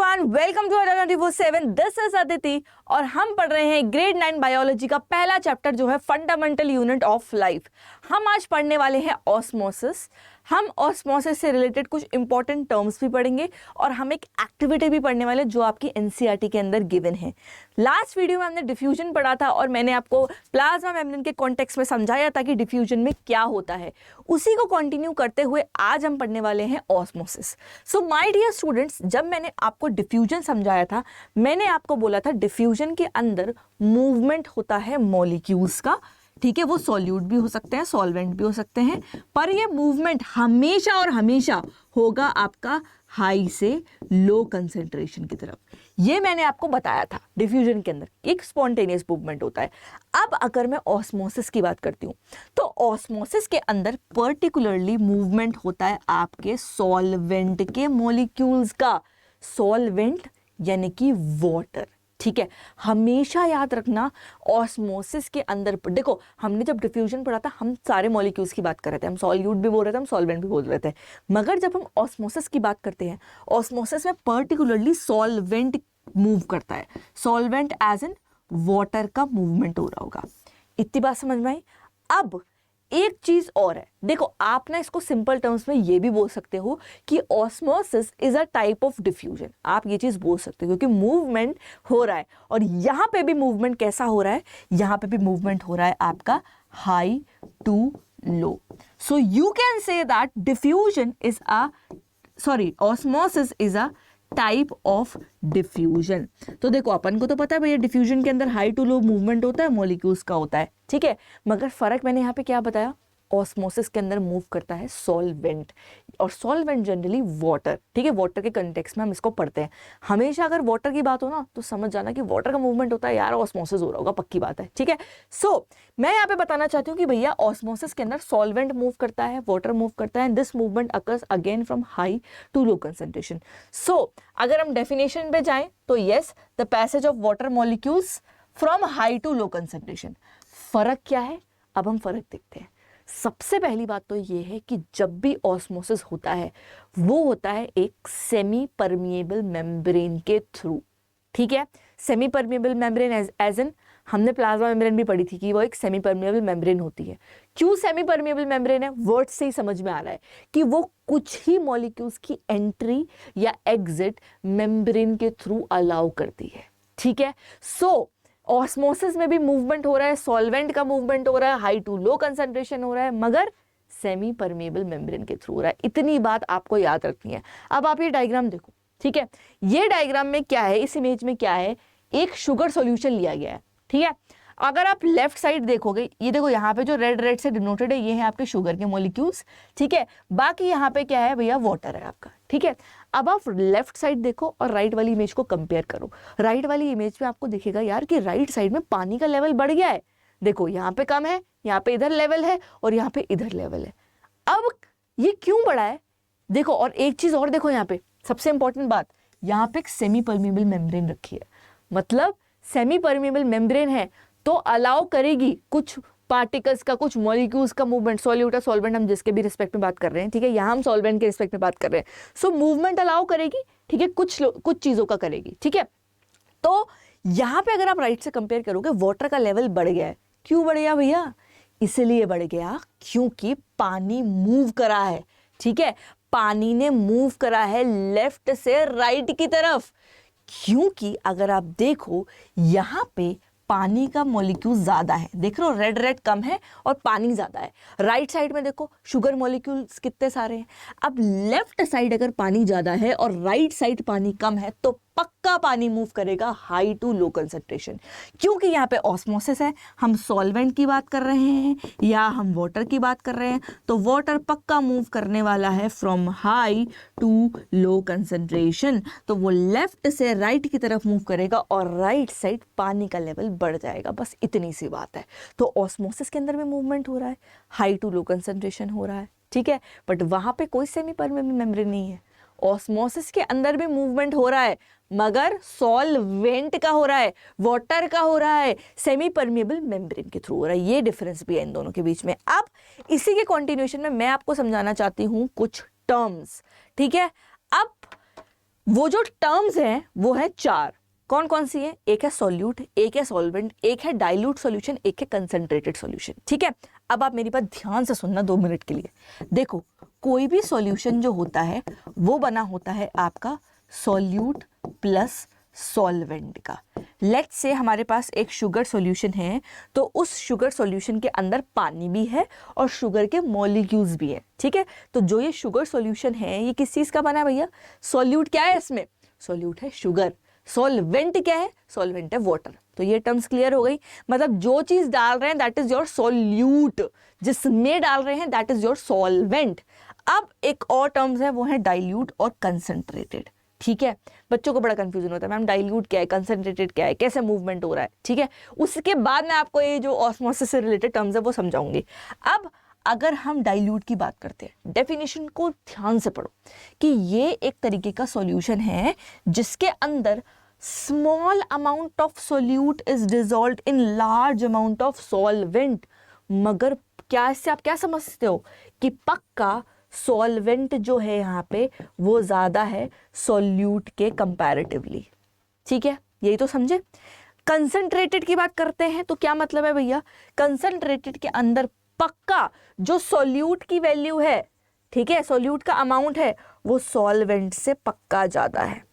Everyone, welcome to Adda 24/7। This is Aditi और हम पढ़ रहे हैं ग्रेड 9 बायोलॉजी का पहला चैप्टर जो है फंडामेंटल यूनिट ऑफ लाइफ। हम आज पढ़ने वाले हैं ऑस्मोसिस। हम ऑस्मोसिस से रिलेटेड कुछ इंपॉर्टेंट टर्म्स भी पढ़ेंगे और हम एक एक्टिविटी भी पढ़ने वाले जो आपकी एनसीईआरटी के अंदर गिवन है। लास्ट वीडियो में हमने डिफ्यूजन पढ़ा था और मैंने आपको प्लाज्मा मेम्ब्रेन के कॉन्टेक्स्ट में समझाया था कि डिफ्यूजन में क्या होता है। उसी को कंटिन्यू करते हुए आज हम पढ़ने वाले हैं osmosis. So my dear students, जब मैंने आपको डिफ्यूजन समझाया था, मैंने आपको बोला था डिफ्यूजन के अंदर मूवमेंट होता है मॉलिक्यूल्स का। ठीक है, वो सॉल्यूट भी हो सकते हैं, सॉल्वेंट भी हो सकते हैं, पर ये मूवमेंट हमेशा और हमेशा होगा आपका हाई से लो कंसेंट्रेशन की तरफ। ये मैंने आपको बताया था। डिफ्यूजन के अंदर एक स्पॉन्टेनियस मूवमेंट होता है। अब अगर मैं ऑस्मोसिस की बात करती हूँ तो ऑस्मोसिस के अंदर पर्टिकुलरली मूवमेंट होता है आपके सॉल्वेंट के मॉलिक्यूल्स का। सॉल्वेंट यानी कि वाटर। ठीक है, हमेशा याद रखना ऑस्मोसिस के अंदर। देखो, हमने जब डिफ्यूजन पढ़ा था हम सारे मॉलिक्यूल्स की बात कर रहे थे, हम सॉल्यूट भी बोल रहे थे, हम सॉल्वेंट भी बोल रहे थे। मगर जब हम ऑस्मोसिस की बात करते हैं, ऑस्मोसिस में पर्टिकुलरली सॉल्वेंट मूव करता है। सॉल्वेंट एज इन वाटर का मूवमेंट हो रहा होगा। इतनी बात समझ में आई। अब एक चीज और है, देखो आप ना इसको सिंपल टर्म्स में ये भी बोल सकते हो कि osmosis is a type of diffusion. आप ये चीज बोल सकते हो क्योंकि मूवमेंट हो रहा है और यहां पे भी मूवमेंट कैसा हो रहा है, यहां पे भी मूवमेंट हो रहा है आपका high to low. So you can say that diffusion is osmosis is a type of diffusion. तो देखो अपन को तो पता है भैया डिफ्यूजन के अंदर हाई टू लो मूवमेंट होता है, मॉलिक्यूल्स का होता है। ठीक है, मगर फर्क मैंने यहाँ पे क्या बताया, ऑस्मोसिस के अंदर मूव करता है सॉल्वेंट, और सॉल्वेंट जनरली वाटर। ठीक है, वाटर के कंटेक्स्ट में हम इसको पढ़ते हैं। हमेशा अगर वाटर की बात हो ना तो समझ जाना कि वाटर का मूवमेंट होता है यार, ऑस्मोसिस हो रहा होगा, पक्की बात है। ठीक है, सो मैं यहाँ पे बताना चाहती हूँ कि भैया ऑस्मोसिस के अंदर सॉल्वेंट मूव करता है, वाटर मूव करता है, and this movement occurs again from high to low concentration. So अगर हम डेफिनेशन पे जाएं तो yes, the passage of water molecules from high to low concentration. फर्क क्या है, अब हम फर्क देखते हैं। सबसे पहली बात तो ये है कि जब भी ऑस्मोसिस होता है वो होता है एक सेमी परमिएबल मेम्ब्रेन के थ्रू। ठीक है, semi permeable membrane as in हमने प्लाज्मा मेम्ब्रेन भी पढ़ी थी कि वो एक सेमी परमिएबल मेम्ब्रेन होती है। क्यों सेमी परमिएबल मेम्ब्रेन है, वर्ड से ही समझ में आ रहा है कि वो कुछ ही मॉलिक्यूल्स की एंट्री या एग्जिट मेम्ब्रेन के थ्रू अलाउ करती है। ठीक है, सो ऑस्मोसिस में भी मूवमेंट हो रहा है, सॉल्वेंट का मूवमेंट हो रहा है, हाई टू लो कंसंट्रेशन हो रहा है, मगर सेमी परमिएबल मेम्ब्रेन के थ्रू हो रहा है। इतनी बात आपको याद रखनी है। अब आप ये डायग्राम देखो। ठीक है, ये डायग्राम में क्या है, इस इमेज में क्या है, एक शुगर सॉल्यूशन लिया गया है। ठीक है, अगर आप लेफ्ट साइड देखोगे, ये देखो यहाँ पे जो रेड रेड से डिनोटेड है ये है आपके शुगर के मॉलिक्यूल्स। ठीक है, बाकी यहाँ पे क्या है भैया, वाटर है आपका। ठीक है, अब आप लेफ्ट साइड देखो और राइट वाली इमेज को कंपेयर करो। राइट वाली इमेज में आपको दिखेगा यार कि राइट साइड में पानी का लेवल बढ़ गया है। देखो यहाँ पे कम है, यहाँ पे इधर लेवल है और यहाँ पे इधर लेवल है। अब ये क्यों बढ़ा है, देखो। और एक चीज और देखो, यहाँ पे सबसे इंपॉर्टेंट बात, यहाँ पे एक सेमी परमिएबल मेम्ब्रेन रखी है। मतलब सेमी परमिएबल मेम्ब्रेन है तो अलाउ करेगी कुछ पार्टिकल्स का, कुछ मॉलिक्यूल्स का मूवमेंट। सॉल्यूट या सॉल्वेंट हम जिसके भी रिस्पेक्ट में बात कर रहे हैं। ठीक है, यहाँ हम सॉल्वेंट के रिस्पेक्ट में बात कर रहे हैं। सो मूवमेंट अलाउ करेगी। ठीक है, कुछ चीजों का करेगी। ठीक है, तो यहाँ पे अगर आप राइट से कंपेयर करोगे, वाटर का लेवल बढ़ गया है। क्यों बढ़ गया भैया, इसलिए बढ़ गया क्योंकि पानी मूव करा है। ठीक है, पानी ने मूव करा है लेफ्ट से राइट की तरफ। क्योंकि अगर आप देखो यहाँ पे पानी का मॉलिक्यूल ज्यादा है, देख रहे हो रेड रेड कम है और पानी ज्यादा है। राइट साइड में देखो शुगर मॉलिक्यूल्स कितने सारे हैं। अब लेफ्ट साइड अगर पानी ज्यादा है और राइट साइड पानी कम है तो पक्का पानी मूव करेगा हाई टू लो कंसंट्रेशन। क्योंकि यहाँ पे ऑस्मोसिस है, हम सॉल्वेंट की बात कर रहे हैं या हम वाटर की बात कर रहे हैं, तो वाटर पक्का मूव करने वाला है from high to low concentration. तो वो लेफ्ट से राइट की तरफ मूव करेगा और राइट साइड पानी का लेवल बढ़ जाएगा। बस इतनी सी बात है। तो ऑस्मोसिस के अंदर भी मूवमेंट हो रहा है, हाई टू लो कंसंट्रेशन हो रहा है। ठीक है, बट वहां पे कोई सेमी परमिएबल मेम्ब्रेन नहीं है। ऑस्मोसिस के अंदर भी मूवमेंट हो रहा है मगर सॉल्वेंट का हो रहा है, वाटर का हो रहा है, सेमी परमिएबल मेम्ब्रेन के थ्रू हो रहा है। ये डिफरेंस भी है इन दोनों के बीच में। अब इसी के कंटिन्यूएशन में मैं आपको समझाना चाहती हूं कुछ टर्म्स। ठीक है, अब वो जो टर्म्स हैं वो है 4। कौन कौन सी है? एक है सॉल्यूट, एक है सॉल्वेंट, एक है डाइल्यूट सॉल्यूशन, एक है कंसंट्रेटेड सॉल्यूशन। ठीक है, अब आप मेरी बात ध्यान से सुनना 2 मिनट के लिए। देखो, कोई भी सॉल्यूशन जो होता है वो बना होता है आपका सॉल्यूट प्लस सॉल्वेंट का। लेट्स से हमारे पास एक शुगर सॉल्यूशन है, तो उस शुगर सॉल्यूशन के अंदर पानी भी है और शुगर के मॉलिक्यूल्स भी हैं। ठीक है, तो जो ये शुगर सॉल्यूशन है ये किस चीज का बना है भैया? सॉल्यूट क्या है इसमें? सॉल्यूट है शुगर। सॉल्वेंट क्या है? सॉल्वेंट है वाटर। तो ये टर्म्स क्लियर हो गई। मतलब जो चीज डाल रहे हैं दैट इज योर सॉल्यूट, जिसमें डाल रहे हैं दैट इज योर सॉल्वेंट। अब एक और टर्म्स है वो है डाइल्यूट और कंसंट्रेटेड। ठीक है, बच्चों को बड़ा कंफ्यूजन होता है, मैम डाइल्यूट क्या है, कंसंट्रेटेड क्या है, कैसे मूवमेंट हो रहा है। ठीक है, उसके बाद मैं आपको ये जो ऑस्मोसिस से रिलेटेड टर्म्स है वो समझाऊंगी। अब अगर हम डाइल्यूट की बात करते हैं, डेफिनेशन को ध्यान से पढ़ो कि ये एक तरीके का सॉल्यूशन है जिसके अंदर small amount of solute is dissolved in large amount of solvent. मगर क्या इससे आप क्या समझते हो कि पक्का सॉल्वेंट जो है यहाँ पे वो ज्यादा है सॉल्यूट के कंपैरेटिवली। ठीक है, यही तो समझे। कंसंट्रेटेड की बात करते हैं तो क्या मतलब है भैया? कंसंट्रेटेड के अंदर पक्का जो सॉल्यूट की वैल्यू है, ठीक है, सॉल्यूट का अमाउंट है, वो सॉल्वेंट से पक्का ज्यादा है।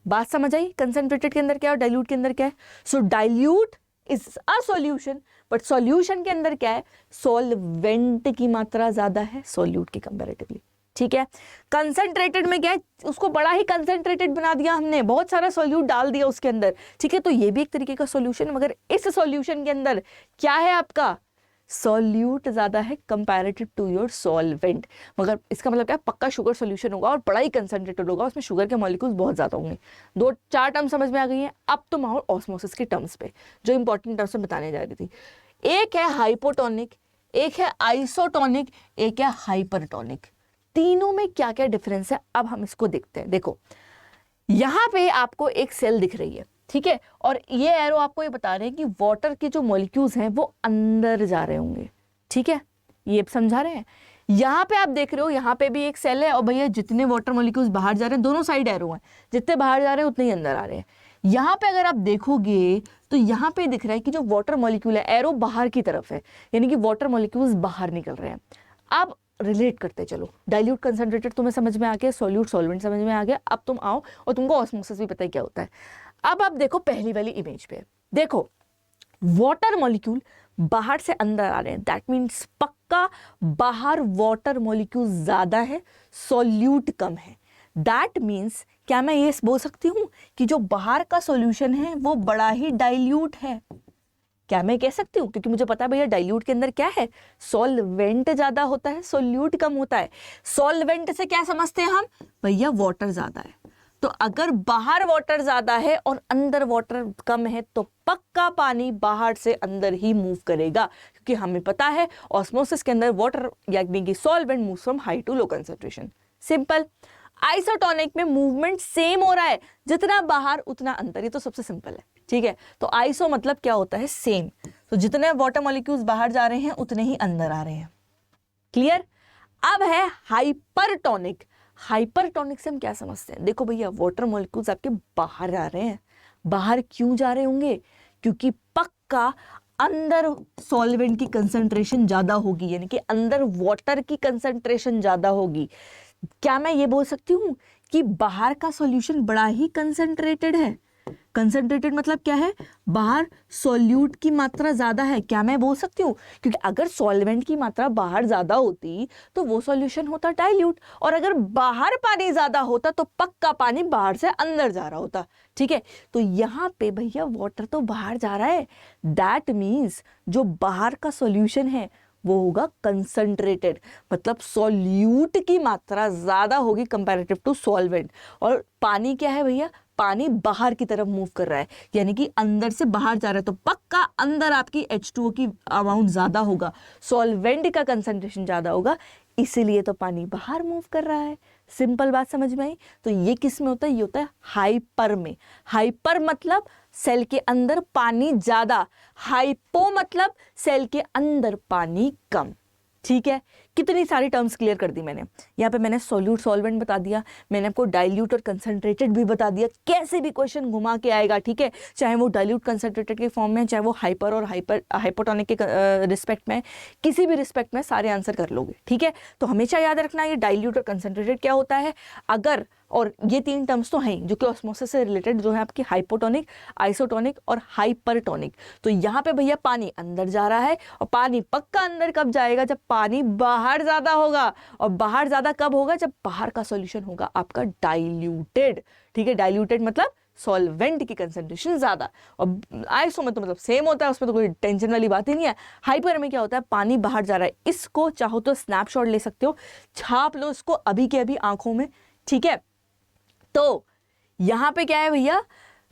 बात समझ आई? कंसंट्रेटेड के अंदर क्या है और डाइल्यूट के अंदर क्या है? So dilute is a solution, but solution के अंदर क्या है? सॉल्वेंट की मात्रा ज्यादा है सॉल्यूट के कंपैरेटिवली। ठीक है, कंसंट्रेटेड में क्या है? उसको बड़ा ही कंसंट्रेटेड बना दिया हमने, बहुत सारा सॉल्यूट डाल दिया उसके अंदर। ठीक है, तो ये भी एक तरीके का सॉल्यूशन, मगर इस सॉल्यूशन के अंदर क्या है आपका? सॉल्यूट ज्यादा है कंपैरेटिव टू योर सॉल्वेंट। मगर इसका मतलब क्या है? पक्का शुगर सॉल्यूशन होगा और बड़ा ही कंसंट्रेटेड होगा, उसमें शुगर के मॉलिक्यूल्स बहुत ज्यादा होंगे। 2-4 टर्म समझ में आ गई हैं। अब तुम आओ ऑस्मोसिस के टर्म्स पे, जो इंपॉर्टेंट टर्म्स में बताने जा रही थी। एक है हाइपोटोनिक, एक है आइसोटोनिक, एक है हाइपरटोनिक। तीनों में क्या क्या डिफरेंस है अब हम इसको देखते हैं। देखो, यहां पे आपको एक सेल दिख रही है, ठीक है, और ये एरो आपको ये बता रहे हैं कि वाटर के जो मॉलिक्यूल्स हैं वो अंदर जा रहे होंगे। ठीक है, ये समझा रहे हैं। यहाँ पे आप देख रहे हो, यहाँ पे भी एक सेल है और भैया जितने वाटर मॉलिक्यूल्स बाहर जा रहे हैं, दोनों साइड एरो हैं, जितने बाहर जा रहे हैं उतने ही अंदर आ रहे हैं। यहाँ पे अगर आप देखोगे तो यहाँ पे दिख रहा है कि जो वाटर मॉलिक्यूल है, एरो बाहर की तरफ है, यानी कि वाटर मॉलिक्यूल्स बाहर निकल रहे हैं। अब रिलेट करते चलो, डाइल्यूट कंसंट्रेटेड तुम्हें समझ में आ गया, सॉल्यूट सॉल्वेंट समझ में आ गया। अब तुम आओ और तुमको ऑस्मोसिस भी पता है क्या होता है। अब आप देखो पहली वाली इमेज पे, देखो वाटर मॉलिक्यूल बाहर से अंदर आ रहे हैं, दैट मीन्स पक्का बाहर वाटर मॉलिक्यूल ज्यादा है, सॉल्यूट कम है। दैट मीन्स क्या मैं ये बोल सकती हूं कि जो बाहर का सॉल्यूशन है वो बड़ा ही डाइल्यूट है? क्या मैं कह सकती हूँ? क्योंकि मुझे पता है भैया डाइल्यूट के अंदर क्या है? सॉल्वेंट ज्यादा होता है, सॉल्यूट कम होता है। सॉल्वेंट से क्या समझते हैं हम? भैया वाटर ज्यादा है। तो अगर बाहर वाटर ज्यादा है और अंदर वाटर कम है तो पक्का पानी बाहर से अंदर ही मूव करेगा, क्योंकि हमें पता है ऑस्मोसिस के अंदर वाटर यानी कि solvent moves from high to low concentration. Simple. Isotonic में मूवमेंट सेम हो रहा है, जितना बाहर उतना अंदर, ये तो सबसे सिंपल है। ठीक है, तो आइसो मतलब क्या होता है? सेम। तो जितने वाटर मॉलिक्यूल्स बाहर जा रहे हैं उतने ही अंदर आ रहे हैं। क्लियर? अब है हाइपरटोनिक। हाइपरटोनिक से हम क्या समझते हैं? देखो भैया वाटर मॉलिक्यूल्स आपके बाहर जा रहे हैं। बाहर क्यों जा रहे होंगे? क्योंकि पक्का अंदर सॉल्वेंट की कंसंट्रेशन ज्यादा होगी, यानी कि अंदर वाटर की कंसंट्रेशन ज्यादा होगी। क्या मैं ये बोल सकती हूँ कि बाहर का सॉल्यूशन बड़ा ही कंसंट्रेटेड है? कंसंट्रेटेड मतलब क्या है? बाहर सॉल्यूट की मात्रा ज्यादा है। क्या मैं बोल सकती हूँ? क्योंकि अगर सॉल्वेंट की मात्रा बाहर ज्यादा होती तो वो सॉल्यूशन होता डाइल्यूट, और अगर बाहर पानी ज्यादा होता तो पक्का पानी बाहर से अंदर जा रहा होता। ठीक है, तो यहाँ पे भैया वाटर तो बाहर जा रहा है, दैट मीन्स जो बाहर का सॉल्यूशन है वो होगा कंसंट्रेटेड, मतलब सॉल्यूट की मात्रा ज्यादा होगी कंपैरेटिव टू सॉल्वेंट। और पानी क्या है भैया? पानी बाहर की तरफ मूव कर रहा है, यानी कि अंदर से बाहर जा रहा है, तो पक्का अंदर आपकी H2O की अमाउंट ज्यादा होगा, सॉल्वेंट का कंसंट्रेशन ज्यादा होगा, इसीलिए तो पानी बाहर मूव कर रहा है। सिंपल बात समझ में आई? तो ये किस में होता है? ये होता है हाइपर में। हाइपर मतलब सेल के अंदर पानी ज्यादा, हाइपो मतलब सेल के अंदर पानी कम। ठीक है, कितनी सारी टर्म्स क्लियर कर दी मैंने। यहाँ पे मैंने सॉल्यूट सॉल्वेंट बता दिया, मैंने आपको डाइल्यूट और कंसनट्रेटेड भी बता दिया, कैसे भी क्वेश्चन घुमा के आएगा, ठीक है, चाहे वो डाइल्यूट कंसनट्रेटेड के फॉर्म में, चाहे वो हाइपर और हाइपोटोनिक के रिस्पेक्ट में, किसी भी रिस्पेक्ट में सारे आंसर कर लोगे, ठीक है। तो हमेशा याद रखना ये डाइल्यूट और कंसनट्रेटेड क्या होता है, अगर, और ये 3 टर्म्स तो हैं जो कि ऑस्मोसिस से रिलेटेड, जो है आपकी हाइपोटोनिक, आइसोटोनिक और हाइपरटोनिक। तो यहाँ पे भैया पानी अंदर जा रहा है, और पानी पक्का अंदर कब जाएगा, जब पानी बाहर ज़्यादा होगा, और बाहर ज़्यादा कब होगा, जब बाहर का सॉल्यूशन होगा आपका डाइल्यूटेड, ठीक है। डाइल्यूटेड मतलब सॉल्वेंट की कंसंट्रेशन ज़्यादा, और आइसो में तो मतलब सेम होता है, उसमें तो कोई टेंशन वाली बात ही नहीं है। हाइपर में क्या होता है, पानी बाहर जा रहा है। इसको चाहो तो स्नैपशॉट ले सकते हो, छाप लो इसको अभी के अभी आंखों में, ठीक है। तो यहाँ पे क्या है भैया,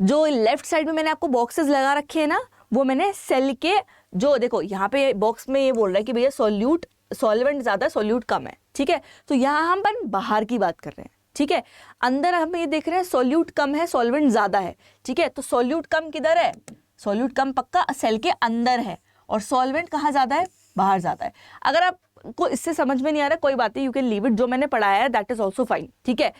जो लेफ्ट साइड में मैंने आपको बॉक्सेस लगा रखे हैं ना, वो मैंने सेल के, जो देखो यहाँ पे बॉक्स में ये बोल रहा है कि भैया सॉल्वेंट ज़्यादा है, सॉल्यूट कम है, ठीक है। तो यहाँ हम बाहर की बात कर रहे हैं, ठीक है। अंदर हम ये देख रहे हैं सॉल्यूट कम है, सॉल्वेंट ज़्यादा है, ठीक है। तो सॉल्यूट कम किधर है, सॉल्यूट कम पक्का सेल के अंदर है, और सॉल्वेंट कहाँ ज़्यादा है, बाहर ज़्यादा है। अगर आपको इससे समझ में नहीं आ रहा कोई बात नहीं, यू कैन लीव इट, जो मैंने पढ़ाया है दैट इज ऑल्सो फाइन, ठीक है।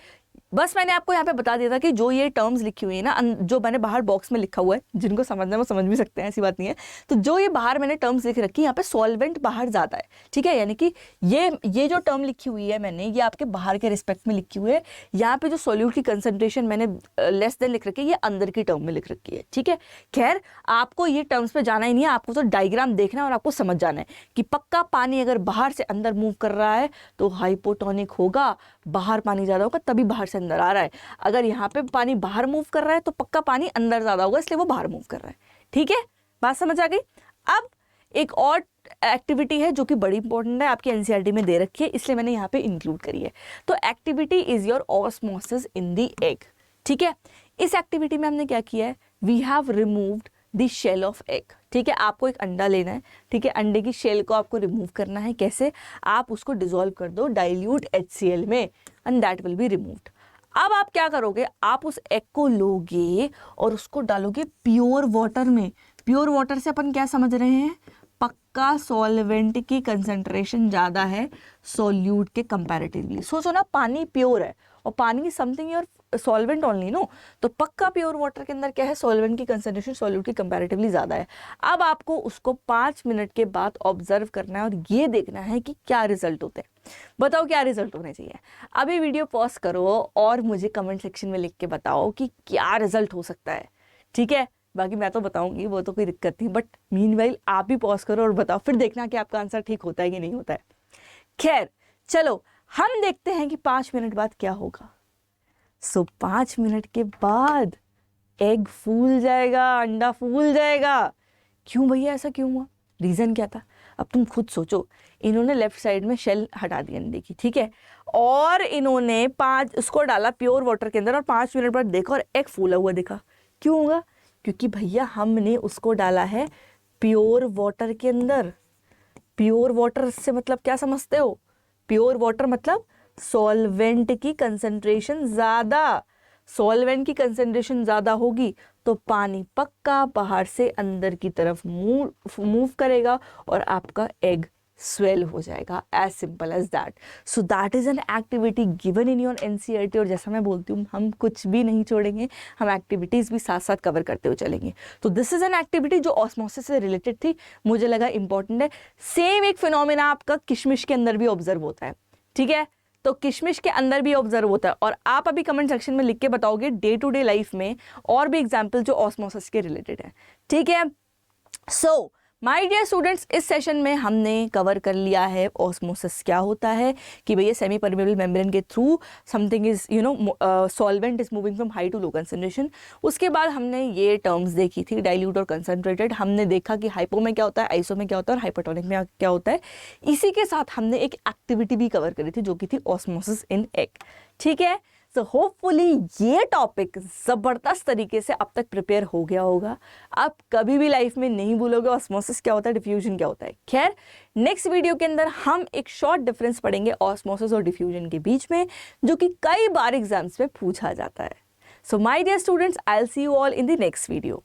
बस मैंने आपको यहाँ पे बता दिया था कि जो ये टर्म्स लिखी हुई है ना, जो मैंने बाहर बॉक्स में लिखा हुआ है, जिनको समझना है वो समझ भी सकते हैं, ऐसी बात नहीं है। तो जो ये बाहर मैंने टर्म्स लिख रखी है, यहाँ पे सॉल्वेंट बाहर ज़्यादा है, ठीक है। यानी कि ये जो टर्म लिखी हुई है मैंने, ये आपके बाहर के रिस्पेक्ट में लिखी हुई है। यहाँ पे जो सॉल्यूट की कंसंट्रेशन मैंने लेस देन लिख रखी है, ये अंदर की टर्म में लिख रखी है, ठीक है। खैर आपको ये टर्म्स पे जाना ही नहीं है, आपको तो डायग्राम देखना है और आपको समझ जाना है कि पक्का पानी अगर बाहर से अंदर मूव कर रहा है तो हाइपोटोनिक होगा, बाहर पानी ज़्यादा होगा तभी बाहर से अंदर आ रहा है। अगर यहाँ पे पानी बाहर मूव कर रहा है तो पक्का पानी अंदर ज़्यादा होगा, इसलिए वो बाहर मूव कर रहा है, ठीक है। बात समझ आ गई। अब एक और एक्टिविटी है जो कि बड़ी इंपॉर्टेंट है, आपकी एनसीईआरटी में दे रखी है, इसलिए मैंने यहाँ पे इंक्लूड करी है। तो activity is your osmosis in the egg, ठीक है। इस एक्टिविटी में हमने क्या किया है, we have removed the shell of egg, ठीक है। आपको एक अंडा लेना है, ठीक है, अंडे की शेल को आपको रिमूव करना है। कैसे, आप उसको डिसॉल्व कर दो डाइल्यूट HCl में, and that will be removed. अब आप क्या करोगे, आप उस एग को लोगे और उसको डालोगे प्योर वाटर में। प्योर वाटर से अपन क्या समझ रहे हैं, पक्का सॉल्वेंट की कंसंट्रेशन ज़्यादा है सॉल्यूट के कंपैरेटिवली। सोचो ना, पानी प्योर है और पानी something your solvent only, no, तो पक्का प्योर वाटर के अंदर क्या है, सॉल्वेंट की कंसंट्रेशन सॉल्यूट की कंपैरेटिवली ज़्यादा है। अब आपको उसको 5 मिनट के बाद ऑब्जर्व करना है और ये देखना है कि क्या रिजल्ट होते हैं। बताओ क्या रिजल्ट होने चाहिए। अभी वीडियो पॉज करो और मुझे कमेंट सेक्शन में लिख के बताओ कि क्या रिजल्ट हो सकता है, ठीक है। बाकी मैं तो बताऊंगी, वो तो कोई दिक्कत नहीं, बट मीनवाइल आप भी पॉज करो और बताओ, फिर देखना कि आपका आंसर ठीक होता है कि नहीं होता है। खैर चलो हम देखते हैं कि 5 मिनट बाद क्या होगा। सो 5 मिनट के बाद एग फूल जाएगा, अंडा फूल जाएगा। क्यों भैया, ऐसा क्यों हुआ, रीज़न क्या था। अब तुम खुद सोचो, इन्होंने लेफ्ट साइड में शेल हटा दी अंडे की, ठीक है, और इन्होंने उसको डाला प्योर वाटर के अंदर और 5 मिनट बाद देखा और एग फूला हुआ दिखा। क्यों होगा, क्योंकि भैया हमने उसको डाला है प्योर वाटर के अंदर। प्योर वाटर से मतलब क्या समझते हो, प्योर वाटर मतलब सॉल्वेंट की कंसंट्रेशन ज़्यादा। सॉल्वेंट की कंसंट्रेशन ज़्यादा होगी तो पानी पक्का बाहर से अंदर की तरफ मूव करेगा और आपका एग स्वेल हो जाएगा, as simple as that. So that is an activity given in your NCERT. और जैसा मैं बोलती हूँ, हम कुछ भी नहीं छोड़ेंगे, हम एक्टिविटीज़ भी साथ साथ कवर करते हुए चलेंगे। तो दिस इज़ एन एक्टिविटी जो ऑस्मोसिस से रिलेटेड थी, मुझे लगा इंपॉर्टेंट है। सेम एक फिनोमिना आपका किशमिश के अंदर भी ऑब्जर्व होता है, ठीक है, तो किशमिश के अंदर भी ऑब्जर्व होता है। और आप अभी कमेंट सेक्शन में लिख के बताओगे डे टू डे लाइफ में और भी एग्जाम्पल जो ऑस्मोसिस के रिलेटेड है, ठीक है। सो माय डियर स्टूडेंट्स, इस सेशन में हमने कवर कर लिया है ऑस्मोसिस क्या होता है, कि भैया सेमी परमेबल मेम्ब्रेन के through something is solvent is moving from high to low concentration. उसके बाद हमने ये टर्म्स देखी थी, डाइल्यूट और कंसंट्रेटेड। हमने देखा कि हाइपो में क्या होता है, आइसो में क्या होता है और हाइपरटोनिक में क्या होता है। इसी के साथ हमने एक एक्टिविटी भी कवर करी थी जो कि थी ऑस्मोसिस इन एग, ठीक है। सो होपफुली ये टॉपिक ज़बरदस्त तरीके से अब तक प्रिपेयर हो गया होगा। आप कभी भी लाइफ में नहीं भूलोगे ऑस्मोसिस क्या होता है, डिफ्यूजन क्या होता है। खैर नेक्स्ट वीडियो के अंदर हम एक शॉर्ट डिफरेंस पढ़ेंगे ऑस्मोसिस और डिफ्यूजन के बीच में, जो कि कई बार एग्जाम्स में पूछा जाता है। So my dear students, I will see you all in the next video.